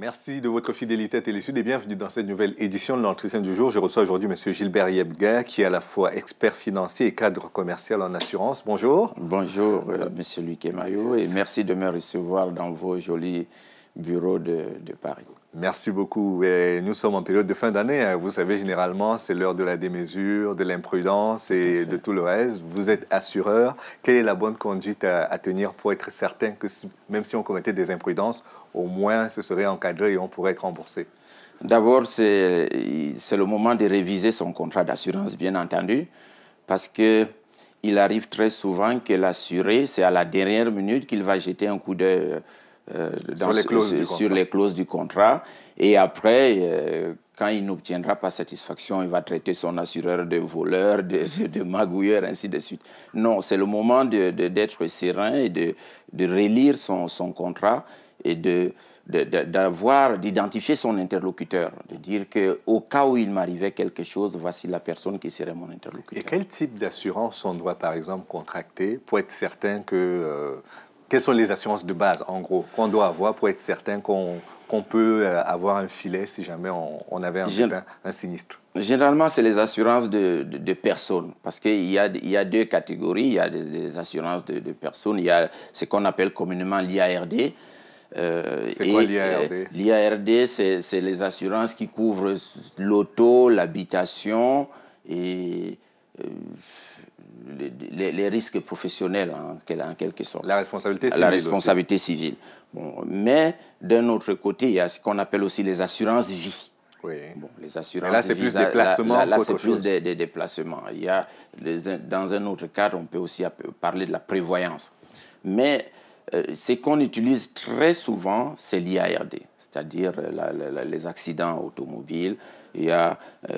Merci de votre fidélité à Télésud et bienvenue dans cette nouvelle édition de l'entretien du jour. Je reçois aujourd'hui M. Gilbert Yebga, qui est à la fois expert financier et cadre commercial en assurance. Bonjour. Bonjour, M. Luc Emayo, et merci de me recevoir dans vos jolis bureaux de Paris. Merci beaucoup. Et nous sommes en période de fin d'année. Vous savez, généralement, c'est l'heure de la démesure, de l'imprudence et de tout le reste. Vous êtes assureur. Quelle est la bonne conduite à tenir pour être certain que même si on commettait des imprudences, au moins ce serait encadré et on pourrait être remboursé? D'abord, c'est le moment de réviser son contrat d'assurance, bien entendu, parce qu'il arrive très souvent que l'assuré, c'est à la dernière minute qu'il va jeter un coup d'œil sur les clauses du contrat. Et après, quand il n'obtiendra pas satisfaction, il va traiter son assureur de voleur, de magouilleur, ainsi de suite. Non, c'est le moment d'être serein et de relire son contrat et d'identifier son interlocuteur, de dire qu'au cas où il m'arrivait quelque chose, voici la personne qui serait mon interlocuteur. Et quel type d'assurance on doit, par exemple, contracter pour être certain que... quelles sont les assurances de base, en gros, qu'on doit avoir pour être certain qu'on peut avoir un filet si jamais on avait un sinistre? Généralement, c'est les assurances de personnes, parce qu'il y a deux catégories. Il y a des assurances de personnes. Il y a ce qu'on appelle communément l'IARD. C'est quoi l'IARD? L'IARD, c'est les assurances qui couvrent l'auto, l'habitation et les risques professionnels en quelque sorte. La responsabilité civile. La responsabilité civile. Bon, mais d'un autre côté, il y a ce qu'on appelle aussi les assurances vie. Oui. Bon, les assurances mais là, c'est plus des placements. Là, c'est plus des déplacements. Il y a dans un autre cadre, on peut aussi parler de la prévoyance. Mais ce qu'on utilise très souvent, c'est l'IARD, c'est-à-dire les accidents automobiles. Il y a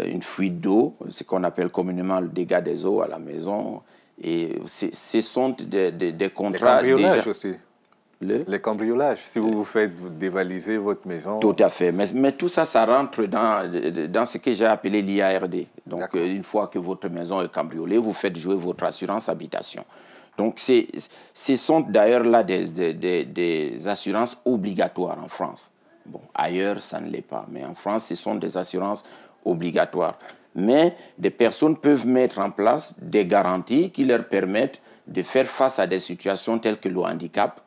une fuite d'eau, ce qu'on appelle communément le dégât des eaux à la maison. Et ce sont des contrats... Les cambriolages aussi. Les cambriolages, si vous vous faites dévaliser votre maison... Tout à fait. Mais tout ça, ça rentre dans ce que j'ai appelé l'IARD. Donc, une fois que votre maison est cambriolée, vous faites jouer votre assurance habitation. Donc, ce sont d'ailleurs là des assurances obligatoires en France. Bon, ailleurs, ça ne l'est pas. Mais en France, ce sont des assurances obligatoires. Mais des personnes peuvent mettre en place des garanties qui leur permettent de faire face à des situations telles que le handicap,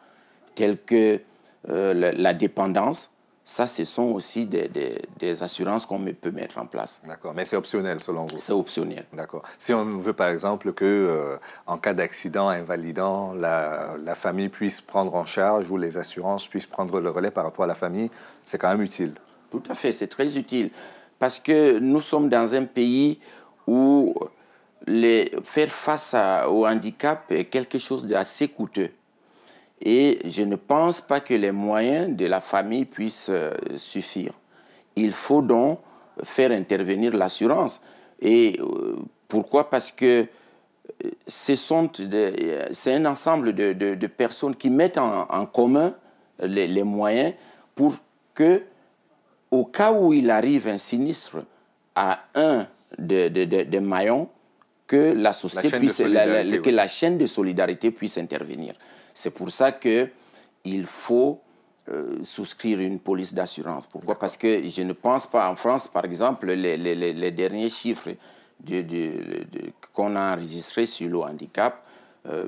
telles que la dépendance. Ça, ce sont aussi des assurances qu'on peut mettre en place. D'accord, mais c'est optionnel selon vous? C'est optionnel. D'accord. Si on veut par exemple que, en cas d'accident invalidant, la famille puisse prendre en charge ou les assurances puissent prendre le relais par rapport à la famille, c'est quand même utile. Tout à fait, c'est très utile. Parce que nous sommes dans un pays où faire face au handicap est quelque chose d'assez coûteux. Et je ne pense pas que les moyens de la famille puissent suffire. Il faut donc faire intervenir l'assurance. Et pourquoi? Parce que c'est un ensemble de personnes qui mettent en commun les moyens pour que, au cas où il arrive un sinistre à un des maillons, que la société que la chaîne de solidarité puisse intervenir. C'est pour ça qu'il faut souscrire une police d'assurance. Pourquoi? Parce que je ne pense pas, en France, par exemple, les derniers chiffres qu'on a enregistrés sur le handicap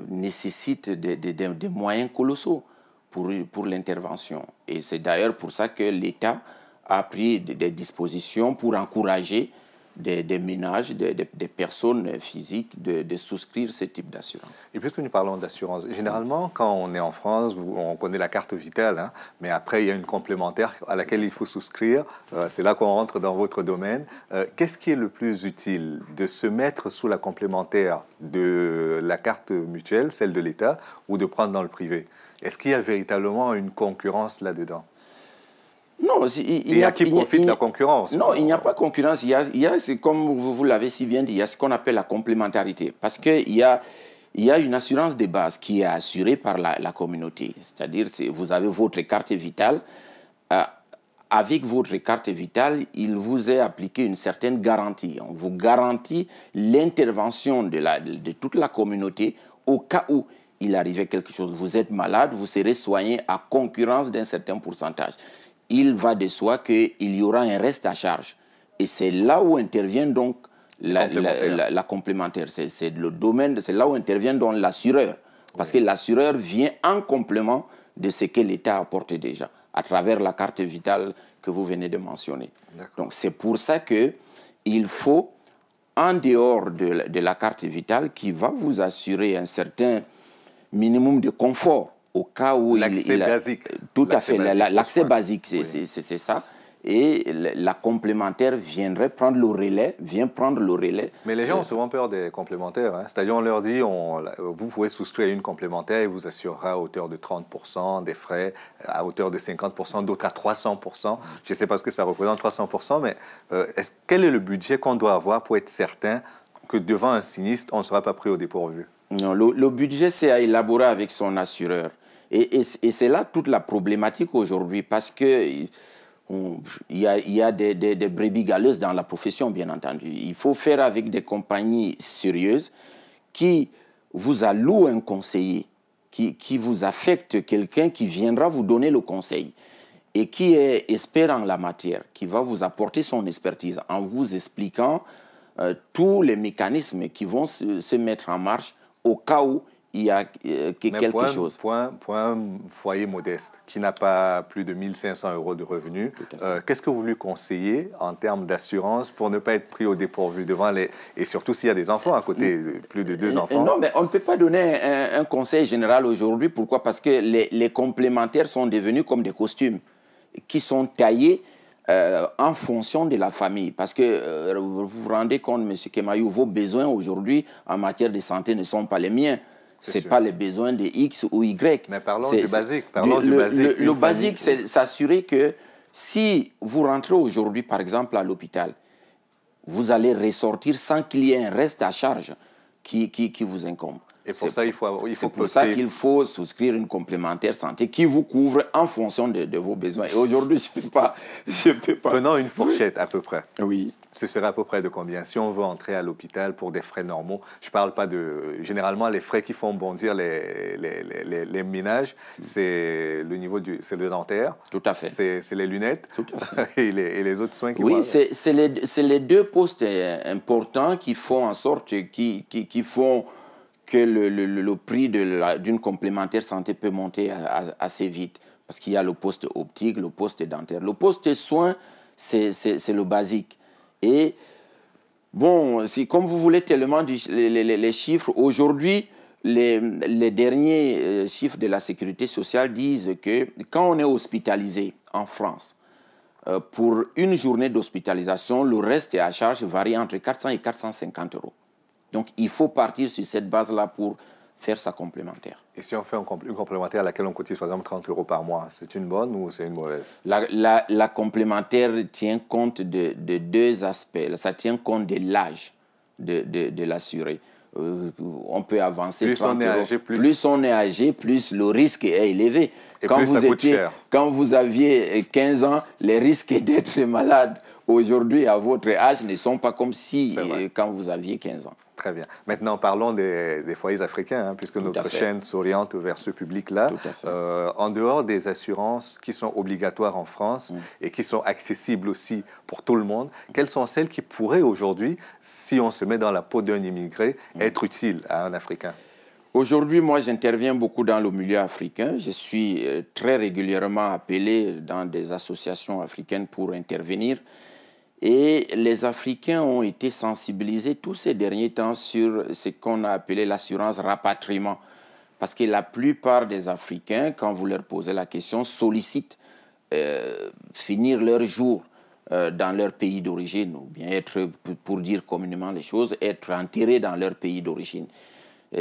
nécessitent des moyens colossaux pour l'intervention. Et c'est d'ailleurs pour ça que l'État a pris des dispositions pour encourager des ménages, des personnes physiques de souscrire ce type d'assurance. Et puisque nous parlons d'assurance, généralement, quand on est en France, on connaît la carte vitale, hein, mais après, il y a une complémentaire à laquelle il faut souscrire. C'est là qu'on rentre dans votre domaine. Qu'est-ce qui est le plus utile? De se mettre sous la complémentaire de la carte mutuelle, celle de l'État, ou de prendre dans le privé? Est-ce qu'il y a véritablement une concurrence là-dedans? Non, il y a qui profite de la concurrence? Non, il n'y a pas de concurrence. Il y a comme vous l'avez si bien dit, il y a ce qu'on appelle la complémentarité. Parce qu'il y a une assurance de base qui est assurée par la communauté. C'est-à-dire que vous avez votre carte vitale. Avec votre carte vitale, il vous est appliqué une certaine garantie. On vous garantit l'intervention de toute la communauté au cas où il arrivait quelque chose. Vous êtes malade, vous serez soigné à concurrence d'un certain pourcentage. il va de soi qu'il y aura un reste à charge. Et c'est là où intervient donc la complémentaire. C'est le domaine, c'est là où intervient donc l'assureur. Parce que l'assureur vient en complément de ce que l'État a apporté déjà, à travers la carte vitale que vous venez de mentionner. Donc c'est pour ça qu'il faut, en dehors de la carte vitale, qui va vous assurer un certain minimum de confort, au cas où l'accès basique. Tout à fait, l'accès basique, c'est ça. Et la complémentaire viendrait prendre le relais, vient prendre le relais. Mais les gens ont souvent peur des complémentaires. Hein. C'est-à-dire, on leur dit, vous pouvez souscrire à une complémentaire et vous assurera à hauteur de 30% des frais, à hauteur de 50%, d'autres à 300%. Je ne sais pas ce que ça représente, 300%, mais quel est le budget qu'on doit avoir pour être certain que devant un sinistre, on ne sera pas pris au dépourvu? Non, le budget, c'est à élaborer avec son assureur. Et c'est là toute la problématique aujourd'hui, parce que il y a des brebis galeuses dans la profession, bien entendu. Il faut faire avec des compagnies sérieuses qui vous allouent un conseiller, qui vous affecte quelqu'un qui viendra vous donner le conseil et qui est expert en la matière, qui va vous apporter son expertise en vous expliquant tous les mécanismes qui vont se mettre en marche au cas où il y a quelque chose. Pour un foyer modeste qui n'a pas plus de 1 500 € de revenus, qu'est-ce que vous lui conseillez en termes d'assurance pour ne pas être pris au dépourvu devant les... Et surtout s'il y a des enfants à côté, plus de 2 enfants? Non, mais on ne peut pas donner un conseil général aujourd'hui. Pourquoi? Parce que les complémentaires sont devenus comme des costumes qui sont taillés en fonction de la famille. Parce que vous vous rendez compte, M. Kemayou, vos besoins aujourd'hui en matière de santé ne sont pas les miens. Ce n'est pas les besoins de X ou Y. Mais parlons du basique. Le basique, c'est s'assurer que si vous rentrez aujourd'hui, par exemple, à l'hôpital, vous allez ressortir sans qu'il y ait un reste à charge qui vous incombe. Et pour ça, il faut c'est pour ça qu'il faut souscrire une complémentaire santé qui vous couvre en fonction de vos besoins. Et aujourd'hui, je ne peux pas. Prenons une fourchette à peu près. Oui. Ce serait à peu près de combien? Si on veut entrer à l'hôpital pour des frais normaux, je ne parle pas de... Généralement, les frais qui font bondir les ménages, c'est le niveau c'est le dentaire. Tout à fait. C'est les lunettes. Tout à fait. et les autres soins qui Oui, c'est les deux postes importants qui font en sorte qui font que le prix d'une complémentaire santé peut monter assez vite. Parce qu'il y a le poste optique, le poste dentaire. Le poste soins, c'est le basique. Et bon, comme vous voulez tellement les chiffres, aujourd'hui, les derniers chiffres de la sécurité sociale disent que quand on est hospitalisé en France, pour une journée d'hospitalisation, le reste à charge varie entre 400 et 450 €. Donc, il faut partir sur cette base-là pour faire sa complémentaire. Et si on fait une complémentaire à laquelle on cotise, par exemple, 30 € par mois, c'est une bonne ou c'est une mauvaise? La complémentaire tient compte de deux aspects. Ça tient compte de l'âge de l'assuré. On peut avancer. Plus on est âgé, plus on est âgé, plus le risque est élevé. Et plus ça coûte cher. Quand vous aviez 15 ans, les risques d'être malade aujourd'hui à votre âge ne sont pas comme si quand vous aviez 15 ans. Très bien. Maintenant, parlons des foyers africains, hein, puisque notre chaîne s'oriente vers ce public-là. En dehors des assurances qui sont obligatoires en France et qui sont accessibles aussi pour tout le monde, quelles sont celles qui pourraient aujourd'hui, si on se met dans la peau d'un immigré, être utiles à un Africain? Aujourd'hui, moi, j'interviens beaucoup dans le milieu africain. Je suis très régulièrement appelé dans des associations africaines pour intervenir. Et les Africains ont été sensibilisés tous ces derniers temps sur ce qu'on a appelé l'assurance rapatriement. Parce que la plupart des Africains, quand vous leur posez la question, sollicitent finir leur jour dans leur pays d'origine, ou bien être, pour dire communément les choses, être enterrés dans leur pays d'origine.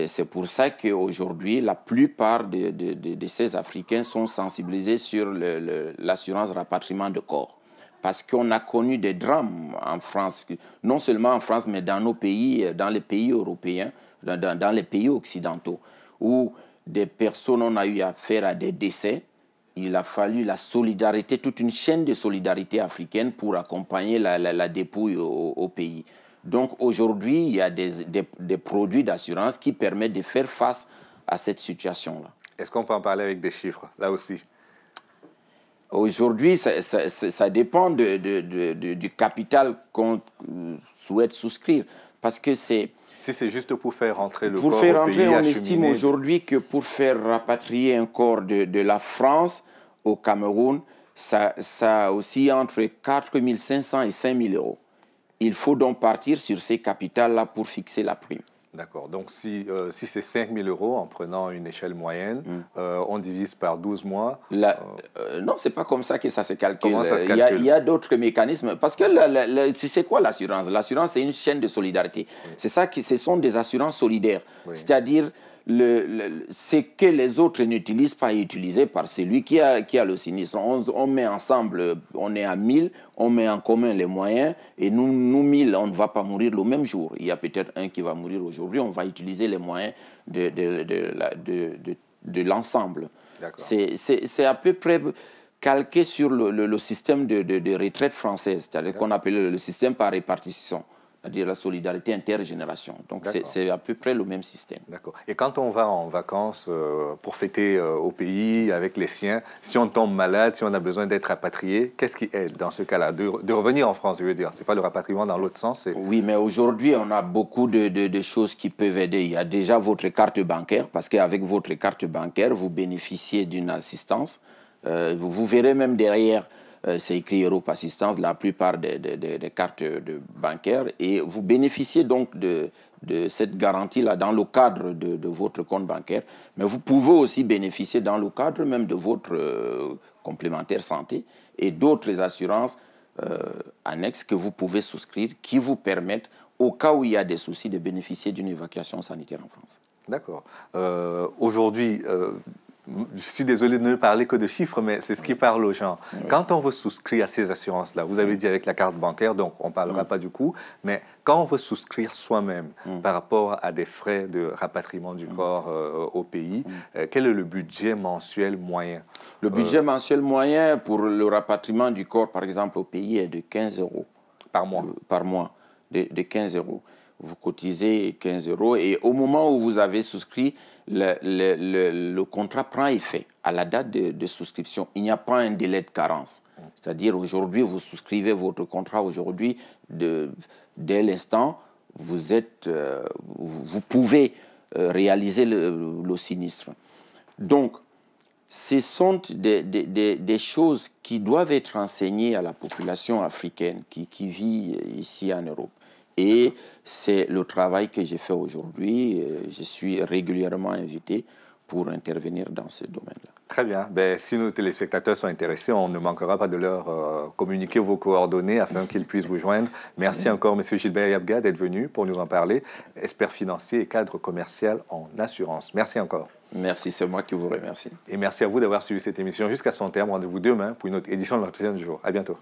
C'est pour ça qu'aujourd'hui, la plupart de ces Africains sont sensibilisés sur l'assurance rapatriement de corps. Parce qu'on a connu des drames en France, non seulement en France, mais dans nos pays, dans les pays européens, dans les pays occidentaux, où des personnes, on a eu affaire à des décès. Il a fallu la solidarité, toute une chaîne de solidarité africaine pour accompagner la dépouille au pays. Donc aujourd'hui, il y a des produits d'assurance qui permettent de faire face à cette situation-là. Est-ce qu'on peut en parler avec des chiffres, là aussi? Aujourd'hui, ça dépend du capital qu'on souhaite souscrire. Parce que c'est... Si c'est juste pour faire rentrer le corps Pour faire au rentrer, pays, on acheminer... estime aujourd'hui que pour faire rapatrier un corps de la France au Cameroun, ça aussi entre 4 500 et 5 000 euros. Il faut donc partir sur ces capitales-là pour fixer la prime. D'accord. Donc, si c'est 5 000 euros, en prenant une échelle moyenne, on divise par 12 mois. Non, ce n'est pas comme ça que ça se calcule. Comment ça se calcule? Il y a d'autres mécanismes. Parce que c'est quoi l'assurance? L'assurance, c'est une chaîne de solidarité. Oui. C'est ça ce sont des assurances solidaires. Oui. C'est-à-dire, ce que les autres n'utilisent pas est utilisé par celui qui a le sinistre. On met ensemble, on est à 1000, on met en commun les moyens, et nous 1000, on ne va pas mourir le même jour. Il y a peut-être un qui va mourir aujourd'hui, on va utiliser les moyens de l'ensemble. C'est à peu près calqué sur le système de retraite française, c'est-à-dire qu'on appelle le système par répartition, c'est-à-dire la solidarité intergénération. Donc c'est à peu près le même système. D'accord. Et quand on va en vacances pour fêter au pays avec les siens, si on tombe malade, si on a besoin d'être rapatrié, qu'est-ce qui aide dans ce cas-là? De revenir en France, je veux dire. Ce n'est pas le rapatriement dans l'autre sens. Oui, mais aujourd'hui, on a beaucoup de choses qui peuvent aider. Il y a déjà votre carte bancaire, parce qu'avec votre carte bancaire, vous bénéficiez d'une assistance. Vous verrez même derrière... c'est écrit Europe Assistance, la plupart des cartes bancaires, et vous bénéficiez donc de cette garantie-là dans le cadre de votre compte bancaire, mais vous pouvez aussi bénéficier dans le cadre même de votre complémentaire santé et d'autres assurances annexes que vous pouvez souscrire qui vous permettent, au cas où il y a des soucis, de bénéficier d'une évacuation sanitaire en France. D'accord. Aujourd'hui... je suis désolé de ne parler que de chiffres, mais c'est ce qui parle aux gens. Oui. Quand on veut souscrire à ces assurances-là, vous avez dit avec la carte bancaire, donc on ne parlera pas du coût, mais quand on veut souscrire soi-même par rapport à des frais de rapatriement du corps au pays, quel est le budget mensuel moyen? Le budget mensuel moyen pour le rapatriement du corps, par exemple, au pays est de 15 euros. Par mois? Par mois, de 15 euros. Vous cotisez 15 euros et au moment où vous avez souscrit, le contrat prend effet à la date de souscription. Il n'y a pas un délai de carence. C'est-à-dire aujourd'hui, vous souscrivez votre contrat aujourd'hui, dès l'instant, vous pouvez réaliser le sinistre. Donc, ce sont des choses qui doivent être enseignées à la population africaine qui vit ici en Europe. Et c'est le travail que j'ai fait aujourd'hui. Je suis régulièrement invité pour intervenir dans ce domaine-là. Très bien. Ben, si nos téléspectateurs sont intéressés, on ne manquera pas de leur communiquer vos coordonnées afin qu'ils puissent vous joindre. Merci encore, M. Gilbert Yabga, d'être venu pour nous en parler. Expert financier et cadre commercial en assurance. Merci encore. Merci, c'est moi qui vous remercie. Et merci à vous d'avoir suivi cette émission jusqu'à son terme. Rendez-vous demain pour une autre édition de l'Entretien du jour. À bientôt.